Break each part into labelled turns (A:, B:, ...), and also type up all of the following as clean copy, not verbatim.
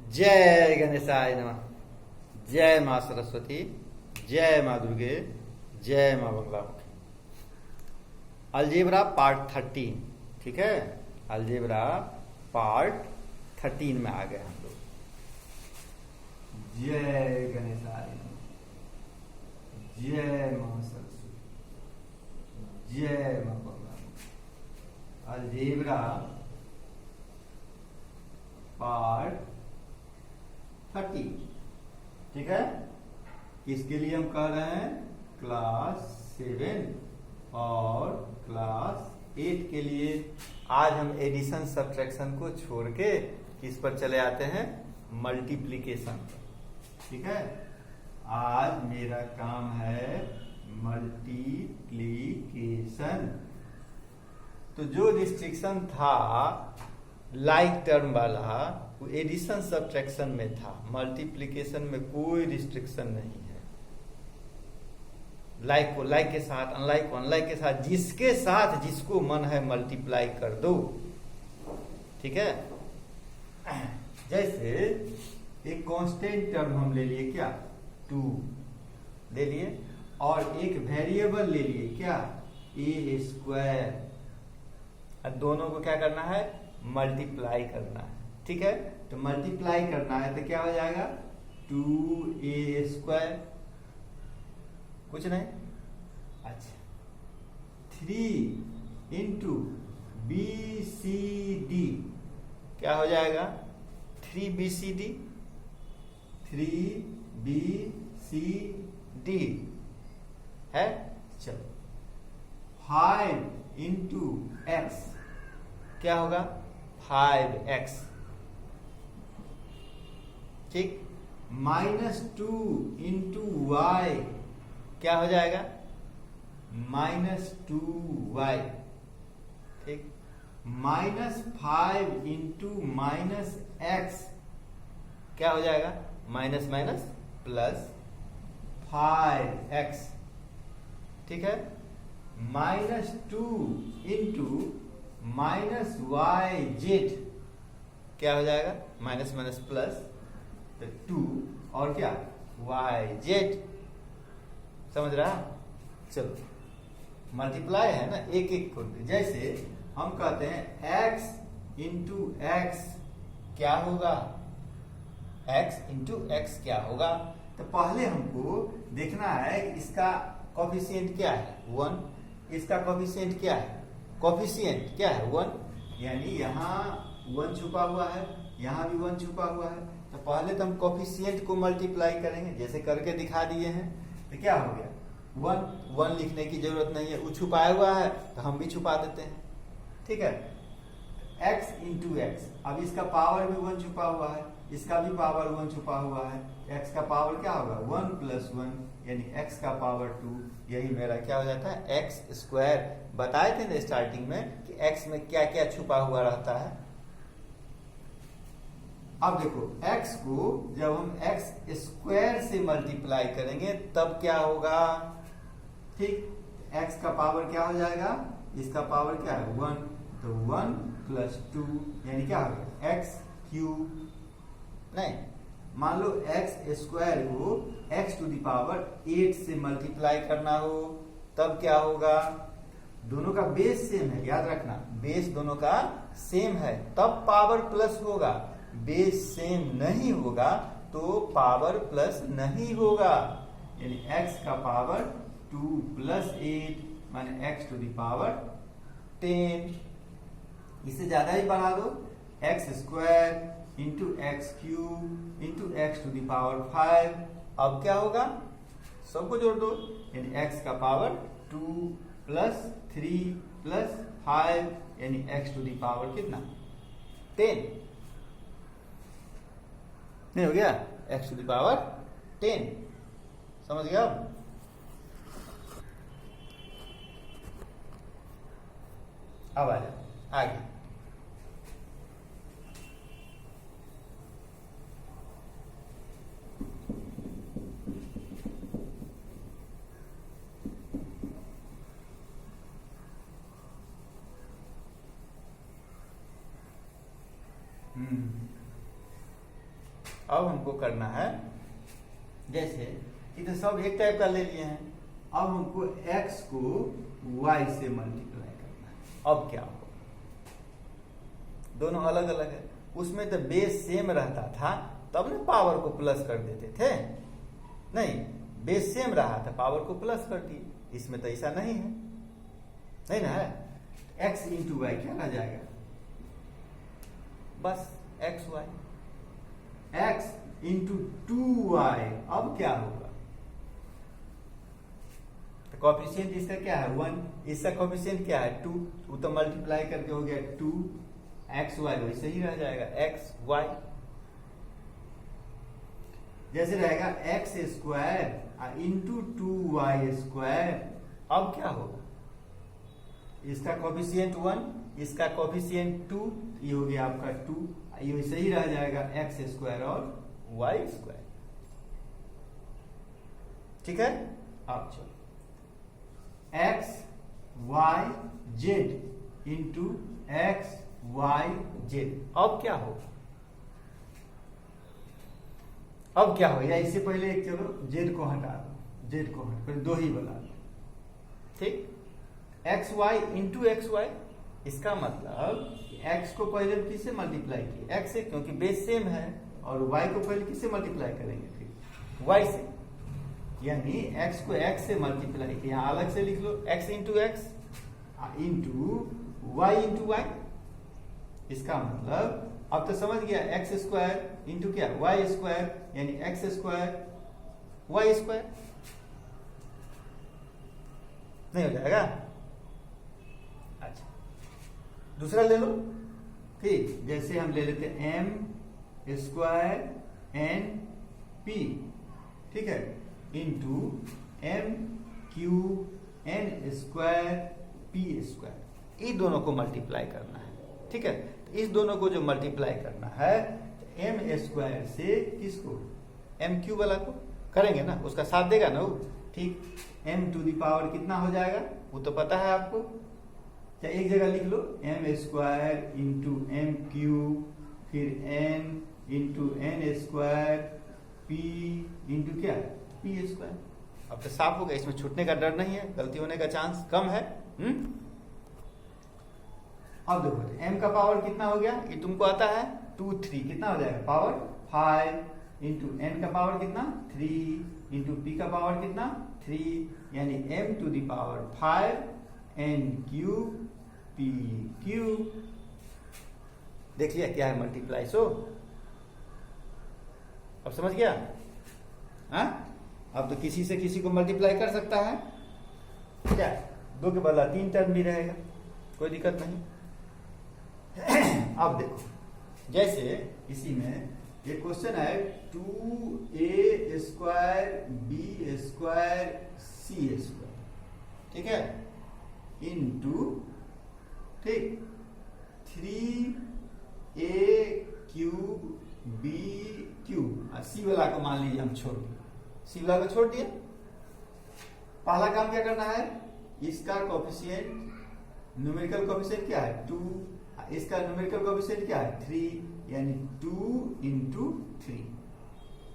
A: जय गणेशाय नमः। जय माँ सरस्वती, जय माँ दुर्गे, जय माँ बंगलामुखी। अलजेब्रा पार्ट 13, ठीक है। अलजेब्रा पार्ट 13 में आ गए हम लोग। जय गणेशाय नमः, जय माँ सरस्वती, जय माँ बंगलामुखी। अलजेब्रा पार्ट 30, ठीक है। इसके लिए हम कह रहे हैं क्लास 7 और क्लास 8 के लिए। आज हम एडिशन सब्ट्रैक्शन को छोड़ के किस पर चले आते हैं, मल्टीप्लिकेशन पर, ठीक है। आज मेरा काम है मल्टीप्लिकेशन। तो जो रिस्ट्रिक्शन था लाइक टर्म वाला, वो एडिशन सब्ट्रैक्शन में था। मल्टीप्लिकेशन में कोई रिस्ट्रिक्शन नहीं है। लाइक को लाइक के साथ, अनलाइक को अनलाइक के साथ, जिसके साथ जिसको मन है मल्टीप्लाई कर दो, ठीक है। जैसे एक कांस्टेंट टर्म हम ले लिए, क्या, 2 ले लिए, और एक वेरिएबल ले लिए, क्या, a²। दोनों को क्या करना है, मल्टीप्लाई करना है, ठीक है। तो मल्टीप्लाई करना है तो क्या हो जाएगा, 2a², कुछ नहीं। अच्छा, 3 इंटू BCD क्या हो जाएगा, 3BCD, 3BCD है। चलो, 5 इंटू x क्या होगा, 5x, ठीक। -2 इंटू y क्या हो जाएगा, -2y, ठीक। -5 इंटू -x क्या हो जाएगा, माइनस माइनस प्लस 5x, ठीक है। -2 इंटू -yz क्या हो जाएगा, माइनस माइनस प्लस 2 और क्या, yz, समझ रहा। चलो, मल्टीप्लाई है ना, एक एक को। जैसे हम कहते हैं x इंटू एक्स क्या होगा, x इंटू एक्स क्या होगा। तो पहले हमको देखना है इसका कोफिशिएंट क्या है, 1। इसका कोफिशिएंट क्या है, कोफिशिएंट क्या है, 1। यानी यहाँ 1 छुपा हुआ है, यहाँ भी 1 छुपा हुआ है। तो पहले तो हम कोफिशिएंट को मल्टीप्लाई करेंगे, जैसे करके दिखा दिए हैं। तो क्या हो गया, 1 लिखने की जरूरत नहीं है, वो छुपाया हुआ है तो हम भी छुपा देते हैं, ठीक है। x इंटू एक्स, अब इसका पावर भी 1 छुपा हुआ है, इसका भी पावर 1 छुपा हुआ है। x का पावर क्या होगा, 1 + 1 यानी x का पावर 2। यही मेरा क्या हो जाता है, x²। बताए थे ना स्टार्टिंग में कि x में क्या क्या छुपा हुआ रहता है। अब देखो, x को जब हम x² से मल्टीप्लाई करेंगे तब क्या होगा, ठीक। x का पावर क्या हो जाएगा, इसका पावर क्या है, 1, तो 1 + 2 यानी क्या होगा, x³ नहीं। मान लो x² को x⁸ 8 से मल्टीप्लाई करना हो तब क्या होगा, दोनों का बेस सेम है, याद रखना, बेस दोनों का सेम है तब पावर प्लस होगा। बेस सेम नहीं होगा तो पावर प्लस नहीं होगा। यानी x का पावर 2 + 8 माने x⁸10। इसे ज्यादा ही बढ़ा दो, x² into x³ into x⁵। अब क्या होगा, सबको जोड़ दो, यानी x का पावर 2 + 3 + 5 यानी x⁸ कितना, 10 नहीं हो गया, x⁸10। समझ गया। अब आ जाओ आगे। अब हमको करना है, जैसे इधर सब एक टाइप का ले लिए हैं, अब हमको x को y से मल्टीप्लाई करना है। अब क्या होगा, दोनों अलग अलग है, उसमें तो बेस सेम रहता था तब ना पावर को प्लस कर देते थे, नहीं बेस सेम रहा था पावर को प्लस कर दिए, इसमें तो ऐसा नहीं है, नहीं ना है। x इंटू वाई क्या रह जाएगा, बस x Y, x into 2y, अब क्या होगा, तो कॉफिशिएंट इसका क्या है 1, इसका कॉफिशिएंट क्या है 2, वो तो मल्टीप्लाई करके हो गया 2 एक्स वाई, वैसे ही रह जाएगा एक्स वाई, जैसे रहेगा x square into 2y square. अब क्या होगा, इसका कॉफिशिएंट 1, इसका कॉफिशिएंट 2, ये हो गया आपका 2, ये वैसे ही रह जाएगा एक्स स्क्वायर और वाई स्क्वायर, ठीक है। अब चलो X Y Z into X Y Z, अब क्या होगा, अब क्या होगा, इससे पहले एक चलो जेड को हटा दो, जेड को हटा दो, दो ही बना दो, ठीक। X Y into X Y, इसका मतलब एक्स को पहले किससे मल्टीप्लाई किए, एक्स से, क्योंकि बेस सेम है, और वाई को पहले किससे मल्टीप्लाई करेंगे, फिर वाई से, यानी एक्स को एक्स से मल्टीप्लाई किया, यहाँ अलग से लिख लो X into X into Y into Y, इसका मतलब अब तो समझ गया एक्स स्क्वायर इंटू क्या वाई स्क्वायर, यानी एक्स स्क्वायर वाई स्क्वायर, नहीं हो जाएगा। अच्छा दूसरा ले लो, ठीक, जैसे हम ले लेते हैं एम स्क्वायर एन पी, ठीक है, into M Q N square P square, इन दोनों को मल्टीप्लाई करना है, ठीक है। तो इस दोनों को जो मल्टीप्लाई करना है, एम स्क्वायर से किसको, एम क्यू वाला को करेंगे ना, उसका साथ देगा ना वो, ठीक। एम टू द पावर कितना हो जाएगा, वो तो पता है आपको, क्या एक जगह लिख लो M square into M Q, फिर N into N square, P into क्या पी स्क्वायर, अब तो साफ हो गया, इसमें छूटने का डर नहीं है, गलती होने का चांस कम है। अब देखो m का पावर कितना हो गया, ये तुमको आता है 2 3, कितना हो जाएगा पावर 5 इंटू n का पावर कितना 3 इंटू p का पावर कितना 3, यानी m to the power 5 n cube p cube, देख लिया क्या है मल्टीप्लाई, सो अब समझ गया, हाँ। अब तो किसी से किसी को मल्टीप्लाई कर सकता है, क्या 2 के बदला 3 टर्म भी रहेगा, कोई दिक्कत नहीं। अब देखो, जैसे इसी में एक क्वेश्चन है 2a स्क्वायर बी स्क्वायर सी स्क्वायर, ठीक है, इंटू, ठीक, 3a क्यूब बी क्यूब, सी वाला को मान लीजिए हम छोड़ दिए, सी वाला को छोड़ दिए। पहला काम क्या करना है, इसका कोफिशिएंट, न्यूमेरिकल कोफिशिएंट क्या है 2, इसका न्यूमेरिकल कोफिशिएंट क्या है 3, यानी 2 इंटू 3,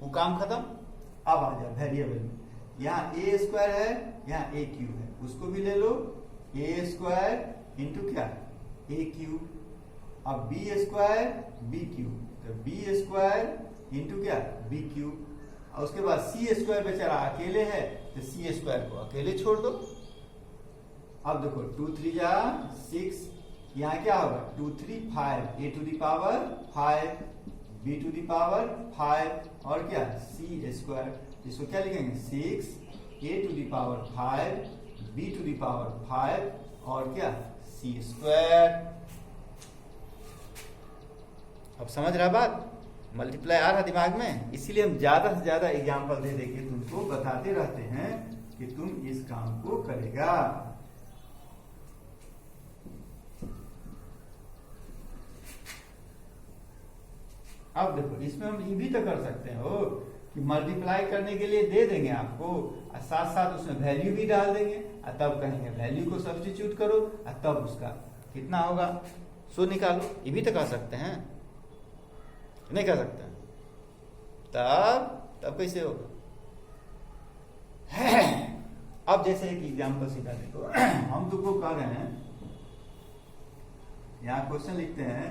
A: वो काम खत्म। अब आ जाए वेरिएबल में, यहाँ ए स्क्वायर है, यहाँ ए क्यूब है, उसको भी ले लो, ए स्क्वायर इंटू क्या ए क्यूब, अब बी स्क्वायर बी क्यूब, तो बी स्क्वायर इंटू क्या बी क्यूब, और उसके बाद सी स्क्वायर बेचारा अकेले है, तो सी स्क्वायर को अकेले छोड़ दो। अब देखो 2 3 जा 6, यहाँ क्या होगा 2 3 5, A to the power 5, B to the power 5, और क्या सी स्क्वायर, इसको क्या लिखेंगे 6 A to the power 5, B to the power 5, और क्या सी स्क्वायर। अब समझ रहा बात, मल्टीप्लाई आ रहा दिमाग में, इसीलिए हम ज्यादा से ज्यादा एग्जाम्पल दे देके तुमको बताते रहते हैं कि तुम इस काम को करेगा। अब देखो इसमें हम ये भी तो कर सकते हो कि मल्टीप्लाई करने के लिए दे देंगे आपको, और साथ साथ उसमें वैल्यू भी डाल देंगे, और तब कहेंगे वैल्यू को सब्स्टिट्यूट करो, और तब उसका कितना होगा सो निकालो, ये भी तो कर सकते हैं, नहीं कर सकते हैं, तब कैसे होगा? अब जैसे एक एग्जाम्पल सीधा देखो, हम तुमको कह रहे हैं, यहां क्वेश्चन लिखते हैं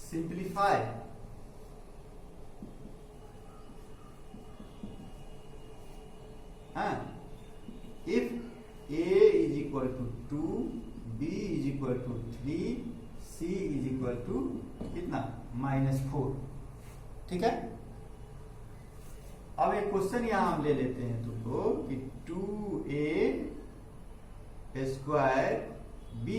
A: simplify if a is equal to 2, b is equal to 3, c is equal to कितना -4। ठीक है, अब एक क्वेश्चन यहां हम ले लेते हैं तुमको कि 2a square b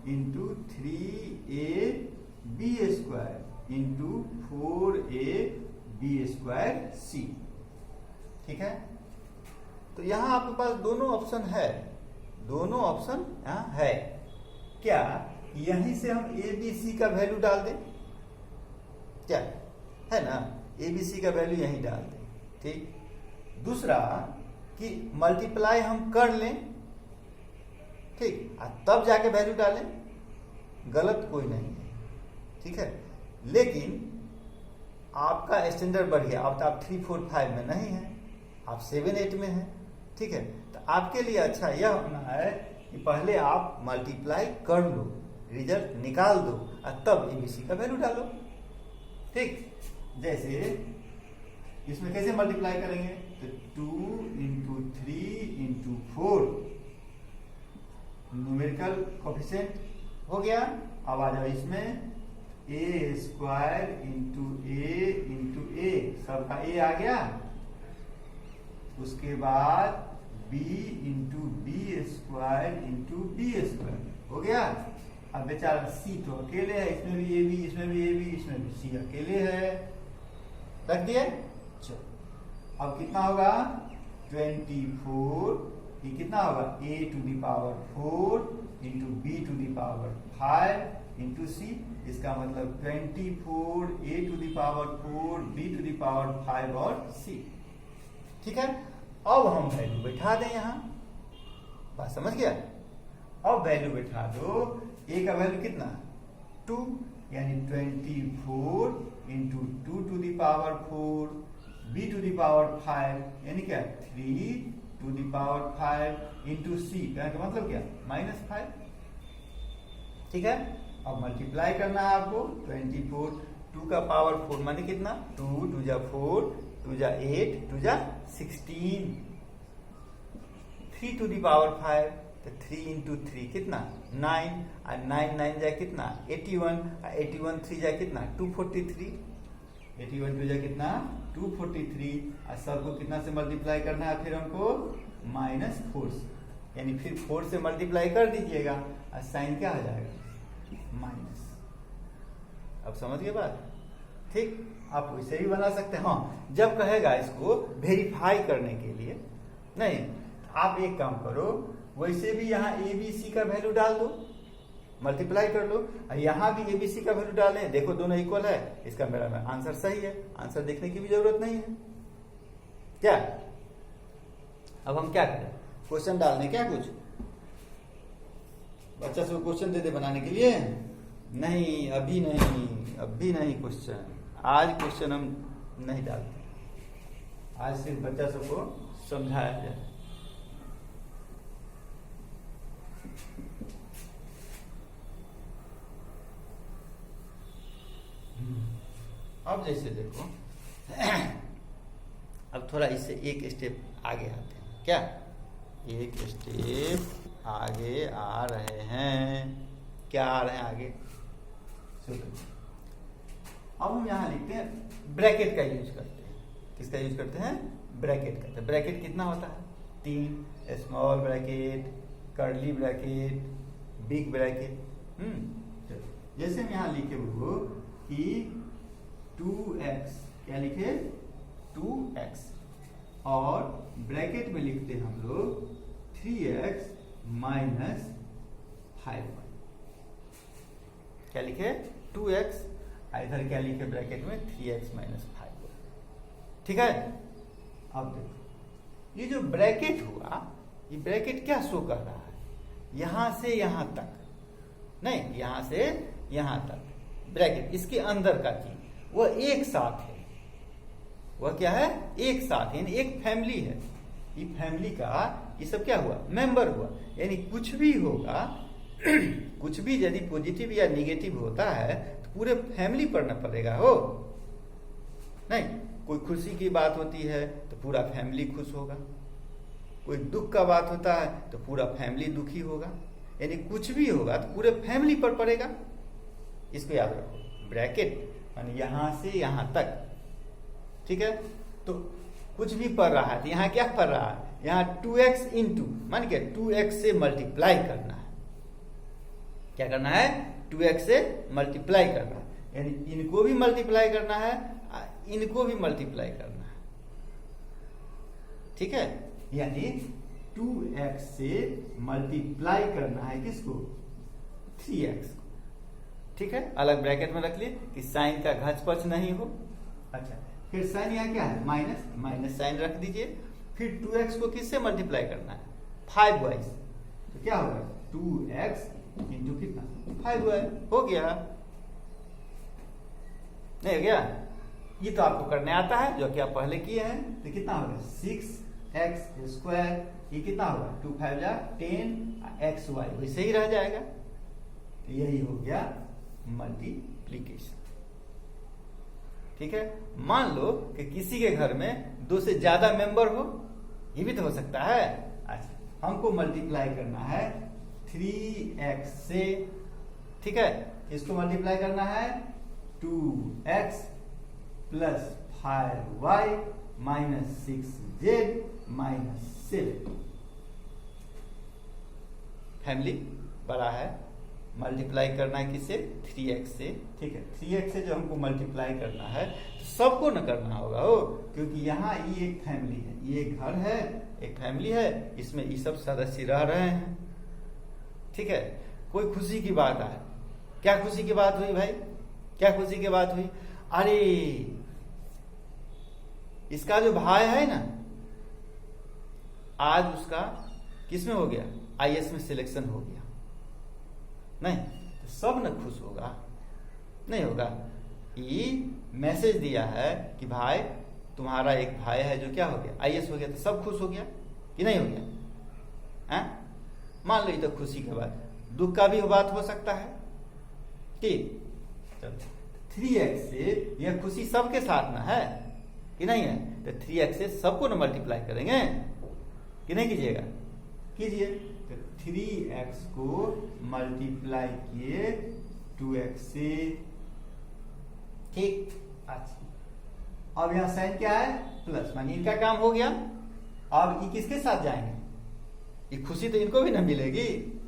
A: into 3ab square into 4ab square c। ठीक है, तो यहां आपके पास दोनों ऑप्शन है, दोनों ऑप्शन यहां है। क्या यहीं से हम ए बी सी का वैल्यू डाल दें? क्या है ना, ए बी सी का वैल्यू यहीं डाल दें। ठीक, दूसरा कि मल्टीप्लाई हम कर लें, ठीक, तब जाके वैल्यू डालें, गलत कोई नहीं है। ठीक है, लेकिन आपका स्टैंडर्ड बढ़ गया, अब तो आप 3, 4, 5 में नहीं है, आप 7, 8 में हैं। ठीक है, तो आपके लिए अच्छा यह होना है कि पहले आप मल्टीप्लाई कर लो, रिजल्ट निकाल दो और तब एबीसी का वैल्यू डालो। ठीक, जैसे इसमें कैसे मल्टीप्लाई करेंगे, तो 2 इंटू 3 इंटू 4 न्यूमेरिकल कोफिशिएंट हो गया। अब आ जाओ इसमें a स्क्वायर इंटू ए, सबका a आ गया। उसके बाद b into B square into B square हो गया। अब बेचारा c तो अकेले है, इसमें भी a b, इसमें भी a b, इसमें भी c अकेले है, रख दिए। चलो, अब कितना होगा 24, ये कितना होगा a to the power 4 into b to the power 5 into c। इसका मतलब 24 a to the power 4 b to the power 5 और c। ठीक है, अब हम वैल्यू बैठा दें यहां, बात समझ गया? अब वैल्यू बैठा दो, a का वैल्यू कितना 2, यानी 24 into 2 to the power 4 b to the power 5 यानी क्या 3 to the power 5 into c का मतलब क्या -5। ठीक है, अब मल्टीप्लाई करना है आपको, 24 2 का पावर 4 माने कितना 2 2 जा 4 2 जा 8 2 जा 16, 3 टू दी पावर 5 तो 3 इंटू 3 कितना 9 और 9 9 जाए कितना 81 और 81 3 जाए कितना 243, 81 2 जाए कितना 243 और सबको कितना से मल्टीप्लाई करना है फिर हमको -4 से, यानी फिर 4 से मल्टीप्लाई कर दीजिएगा और साइन क्या हो जाएगा माइनस। अब समझ गए बात? ठीक, आप वैसे भी बना सकते हैं। हाँ, जब कहेगा इसको वेरीफाई करने के लिए नहीं, आप एक काम करो, वैसे भी यहाँ ए बी सी का वैल्यू डाल दो, मल्टीप्लाई कर लो, और यहाँ भी ए बी सी का वैल्यू डालें, देखो दोनों इक्वल है, इसका मेरा आंसर सही है, आंसर देखने की भी जरूरत नहीं है। क्या अब हम क्या करें, क्वेश्चन डाल दें क्या, कुछ बच्चा से क्वेश्चन दे दे बनाने के लिए? नहीं, अभी नहीं क्वेश्चन, आज क्वेश्चन हम नहीं डालते, आज सिर्फ बच्चा सबको समझाया जाए। अब जैसे देखो, अब थोड़ा इससे एक स्टेप आगे आते हैं, क्या एक स्टेप आगे आ रहे हैं, क्या आ रहे हैं आगे, अब हम यहां लिखते हैं ब्रैकेट का यूज करते हैं। किसका यूज करते हैं? ब्रैकेट का। तो ब्रैकेट कितना होता है 3, small bracket, curly bracket, big bracket. जैसे हम यहां लिखे वो कि 2x, क्या लिखे 2x, और ब्रैकेट में लिखते हैं हम लोग 3x माइनस 5y। क्या लिखे 2x, इधर क्या लिखे ब्रैकेट में 3x माइनस 5y। ठीक है, अब देखो ये जो ब्रैकेट हुआ, ये ब्रैकेट क्या शो कर रहा है, यहां से यहां तक नहीं, यहां से यहां तक ब्रैकेट, इसके अंदर का चीज वो एक साथ है, वह क्या है, एक साथ, यानी एक फैमिली है। ये फैमिली का ये सब क्या हुआ, मेंबर हुआ। यानी कुछ भी होगा कुछ भी यदि पॉजिटिव या निगेटिव होता है तो पूरे फैमिली पर न पड़ेगा हो नहीं। कोई खुशी की बात होती है तो पूरा फैमिली खुश होगा, कोई दुख का बात होता है तो पूरा फैमिली दुखी होगा। यानी कुछ भी होगा तो पूरे फैमिली पर पड़ेगा। इसको याद रखो, ब्रैकेट माने यहां से यहां तक, ठीक है। तो कुछ भी पढ़ रहा है तो यहाँ क्या पढ़ रहा है, यहाँ 2x इंटू मान के 2x से मल्टीप्लाई करना है। क्या करना है, 2x से मल्टीप्लाई करना है। यानी इनको भी मल्टीप्लाई करना है, इनको भी मल्टीप्लाई करना है, ठीक है। यानी 2x से मल्टीप्लाई करना है किसको, 3x को, ठीक है। अलग ब्रैकेट में रख लिए कि साइन का घचपच नहीं हो। अच्छा, फिर साइन यहाँ क्या है, माइनस, माइनस साइन रख दीजिए। फिर 2x को किससे मल्टीप्लाई करना है, 5y। तो क्या होगा, 2x इंटू कितना, 5y। हो गया, नहीं हो गया। ये तो आपको करने आता है, जो कि आप पहले किए हैं। तो कितना होगा, 6x स्क्वायर, ये कितना होगा, 2 5 जा 10 xy, वैसे ही रह जाएगा। तो यही हो गया मल्टीप्लीकेशन, ठीक है। मान लो कि किसी के घर में 2 से ज्यादा मेंबर हो, ये भी तो हो सकता है। अच्छा, हमको मल्टीप्लाई करना है 3x से, ठीक है। इसको मल्टीप्लाई करना है 2x plus 5y minus 6z minus 7। Family बड़ा है, मल्टीप्लाई करना है किससे, 3x से, ठीक है। 3x से जो हमको मल्टीप्लाई करना है तो सबको न करना होगा हो, क्योंकि यहाँ ये एक फैमिली है, ये एक घर है, एक फैमिली है, इसमें ये सब सदस्य रह रहे हैं, ठीक है। कोई खुशी की बात है, क्या खुशी की बात हुई भाई, क्या खुशी की बात हुई, अरे इसका जो भाई है ना, आज उसका किसमें हो गया, IAS में सिलेक्शन हो गया। नहीं तो सब न खुश होगा, नहीं होगा। ये मैसेज दिया है कि भाई तुम्हारा एक भाई है जो क्या हो गया, IAS हो गया, तो सब खुश हो गया कि नहीं हो गया, हैं? मान लो ये तो खुशी के बाद, दुख का भी बात हो सकता है कि 3x से यह खुशी सबके साथ ना है कि नहीं है, तो 3x से सबको ना मल्टीप्लाई करेंगे कि नहीं कीजिएगा, कीजिए। तो 3x को मल्टीप्लाई किए 2x से, ठीक। अच्छा, अब यहां साइन क्या है, प्लस, मानी इनका काम हो गया। अब ये किसके साथ जाएंगे, ये खुशी तो इनको भी ना मिलेगी।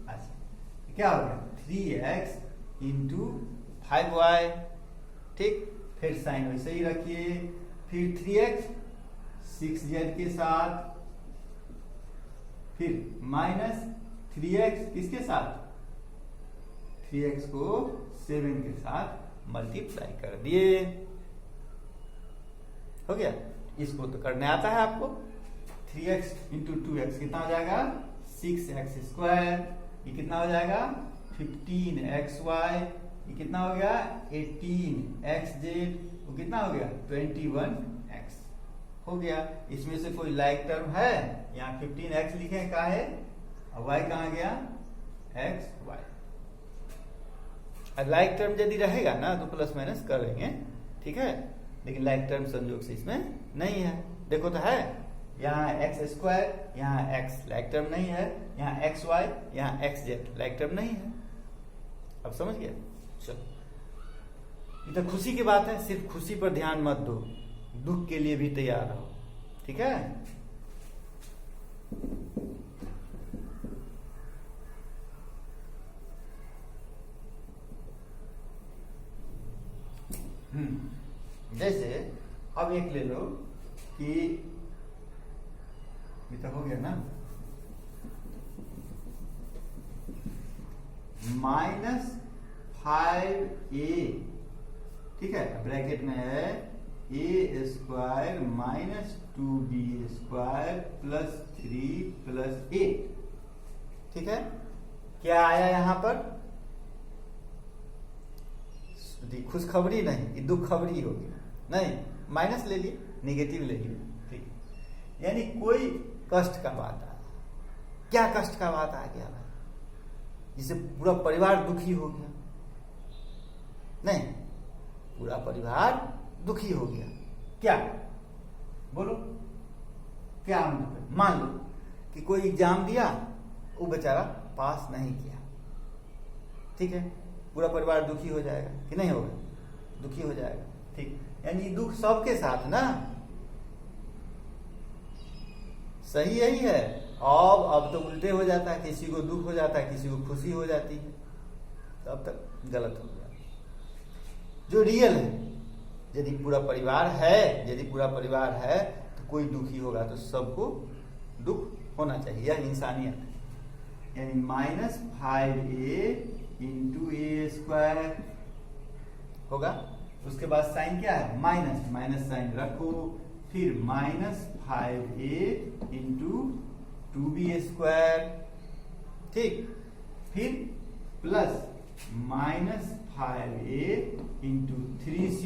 A: अच्छा, क्या हो गया, 3x इंटू 5y, ठीक। फिर साइन वैसे ही रखिए, फिर 3x 6z के साथ, फिर माइनस 3x किसके साथ, 3x को 7 के साथ मल्टीप्लाई कर दिए, हो गया। इसको तो करने आता है आपको। 3x इंटू 2x कितना हो जाएगा, 6x स्क्वायर, ये कितना हो जाएगा 15xy, ये कितना हो गया 18xz, वो कितना हो गया 21x, हो गया। इसमें से कोई लाइक टर्म है, यहाँ 15x लिखे हैं, कहा है, और y कहाँ गया, xy। लाइक टर्म यदि रहेगा ना तो प्लस माइनस करेंगे, ठीक है। लेकिन लाइक टर्म संयोग से इसमें नहीं है, देखो तो है, यहाँ x स्क्वायर, यहाँ x लाइक टर्म नहीं है, यहाँ xy, यहाँ xz लाइक टर्म नहीं है। अब समझ गया, चलो। ये तो खुशी की बात है, सिर्फ खुशी पर ध्यान मत दो, दुख के लिए भी तैयार रहो, ठीक है। जैसे अब एक ले लो कि ये तो हो गया ना, -5a, ठीक है। ब्रैकेट में है a square minus 2b square plus 3 plus 8, ठीक है। क्या आया यहां पर, खुशखबरी नहीं, ये दुखखबरी हो गया, नहीं, माइनस ले लिए, निगेटिव लेंगे, ठीक। यानी कोई कष्ट का बात आ, क्या कष्ट का बात आ गया भाई, जिससे पूरा परिवार दुखी हो गया? नहीं, पूरा परिवार दुखी हो गया, क्या बोलो, क्या मतलब? मान लो कि कोई एग्जाम दिया, वो बेचारा पास नहीं किया, ठीक है, पूरा परिवार दुखी हो जाएगा कि नहीं होगा? दुखी हो जाएगा, ठीक। यानी दुख सबके साथ ना, सही यही है। अब तो उल्टे हो जाता है, किसी को दुख हो जाता है, किसी को खुशी हो जाती है, तो अब तक गलत हो गया। जो रियल है, यदि पूरा परिवार है तो कोई दुखी होगा तो सबको दुख होना चाहिए, यह इंसानियत है। यानी -5a इंटू ए स्क्वायर होगा। उसके बाद साइन क्या है? माइनस साइन रखो, फिर -5a इंटू 2b स्क्वायर, ठीक, फिर प्लस -5a इंटू 3c,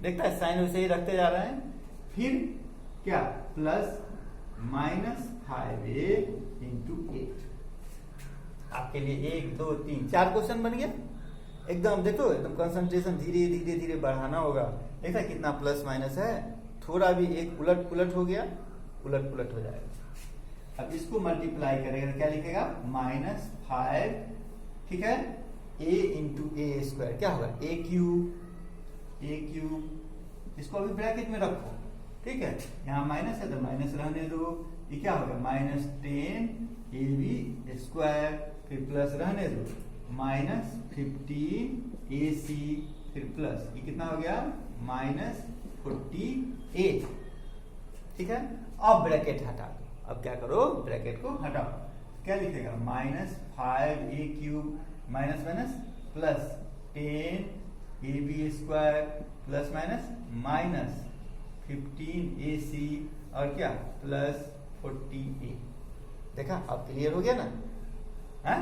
A: देखता है साइन वैसे ही रखते जा रहे हैं। फिर क्या? Plus -5a into 8। आपके लिए 1 2 3 4 क्वेश्चन बन गया। एकदम देखो, एकदम कंसंट्रेशन धीरे धीरे धीरे बढ़ाना होगा। देखा कितना प्लस माइनस है, थोड़ा भी एक उलट पुलट हो गया, उलट पुलट हो जाएगा। अब इसको मल्टीप्लाई करेगा तो क्या लिखेगा? -5, ठीक है, a इंटू ए स्क्वायर, क्या होगा? ए क्यूब। इसको अभी ब्रैकेट में रखो, ठीक है, यहाँ माइनस है तो माइनस रहने दो। ये क्या होगा? -10ab स्क्वायर, फिर प्लस रहने दो, -15ac, फिर प्लस, ये कितना हो गया? -48, ठीक है। अब ब्रैकेट हटा दो। अब क्या करो? ब्रैकेट को हटाओ। क्या लिखेगा? -5a cube minus plus 10ab square plus minus -15ac और क्या? Plus 40a। देखा, अब क्लियर हो गया ना? हाँ,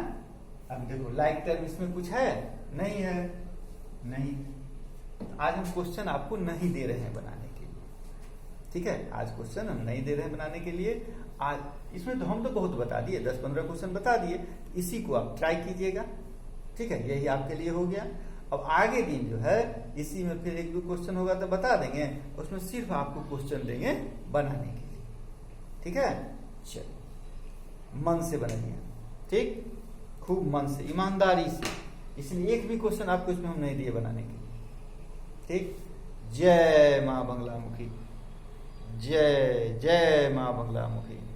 A: अब देखो लाइक टर्म इसमें कुछ है? नहीं है, नहीं। आज हम क्वेश्चन आपको नहीं दे रहे हैं बनाने के लिए, ठीक है, आज क्वेश्चन हम नहीं दे रहे हैं बनाने के लिए। आज इसमें तो हम तो बहुत बता दिए, 10-15 क्वेश्चन बता दिए, इसी को आप ट्राई कीजिएगा, ठीक है, यही आपके लिए हो गया। अब आगे दिन जो है इसी में फिर 1-2 क्वेश्चन होगा तो बता देंगे, उसमें सिर्फ आपको क्वेश्चन देंगे बनाने के लिए, ठीक है। चलिए, मन से बनाइए, ठीक, खूब मन से, ईमानदारी से, इसलिए एक भी क्वेश्चन आपको इसमें हम नहीं दिए बनाने के लिए, ठीक। जय मां बंगलामुखी, जय जय मां बंगलामुखी।